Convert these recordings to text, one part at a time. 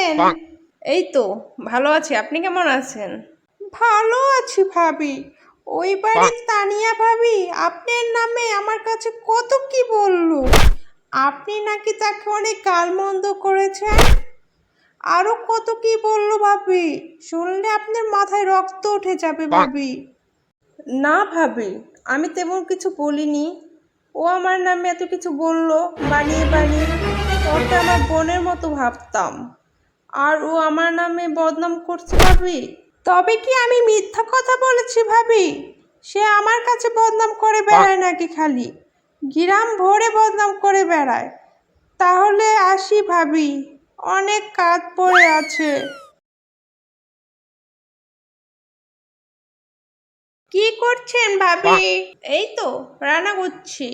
আছেন? এই তো ভালো আছি, আপনি কেমন আছেন? ভালো আছি ভাবি। ওই বাড়ির তানিয়া ভাবি আপনার নামে আমার কাছে কত কি বললো। আপনি নাকি তাকে অনেক গালমন্দ করেছেন, আরো কত কি বললো ভাবি। শুনলে আপনার মাথায় রক্ত উঠে যাবে ভাবি। না ভাবি, আমি তেমন কিছু বলিনি। ও আমার নামে এত কিছু বললো বানিয়ে বানিয়ে। ওকে আমার বোনের মতো ভাবতাম, আর ও আমার নামে বদনাম করছে ভাবি। তবে কি আমি মিথ্যা কথা বলেছি ভাবি? সে আমার কাছে বদনাম করে বেড়ায় নাকি খালি? গ্রাম ভরে বদনাম করে বেড়ায়। তাহলে আসি ভাবি, অনেক কাজ পড়ে আছে। কি করছেন ভাবি? এই তো রান্না করছি।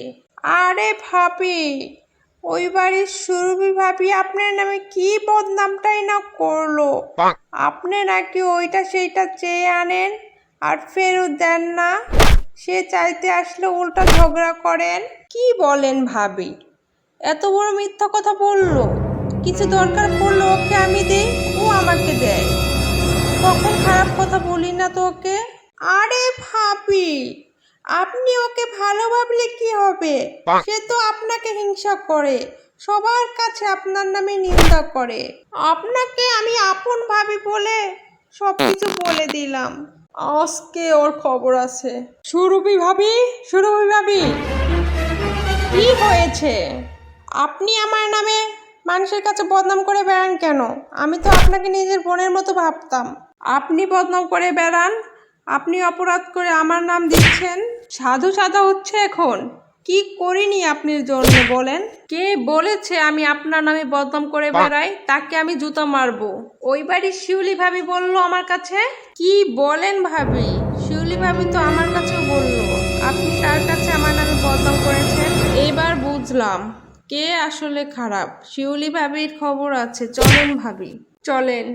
আরে ভাবি, ওই বাড়ির সুরভি ভাবি আপনার নামে কি বদনামটাই না করলো। আপনি নাকি ওইটা সেইটা চেয়ে আনেন আর ফেরত দেন না। সে চাইতে আসলে উল্টা ঝগড়া করেন। কি বলেন ভাবি? এত বড় মিথ্যা কথা বললো? কিছু দরকার পড়লো ওকে আমি দেই, ও আমাকে দেয়। কখন খারাপ কথা বলি না তো ওকে? আরে ভাবি, আপনি ওকে ভালো ভাবলে কি হবে? সে তো আপনাকে হিংসা করে, সবার কাছে আপনার নামে নিন্দা করে। আপনাকে আমি আপন ভাবি বলে সবকিছু বলে দিলাম। আজকে ওর খবর আছে। সুরভি ভাবি, সুরভি ভাবি, কি হয়েছে? আপনি আমার নামে মানুষের কাছে বদনাম করে বেড়ান কেন? আমি তো আপনাকে নিজের বোনের মতো ভাবতাম। আপনি বদনাম করে বেড়ান, আপনি অপরাধ করে আমার নাম দিচ্ছেন। সাধু সাধা হচ্ছে এখন। কি করিনি আপনার জন্য বলেন? কে বলেছে আমি আপনার নামে বদনাম করে বেড়াই? তাকে আমি জুতা মারবো। ওই বাড়ির শিউলি ভাবি বললো আমার কাছে। কি বলেন ভাবি? শিউলি ভাবি তো আমার কাছেও বললো আপনি তার কাছে আমার নামে বদনাম করেছেন। এবার বুঝলাম কে আসলে খারাপ। শিউলি ভাবির খবর আছে, চলেন ভাবি, চলেন।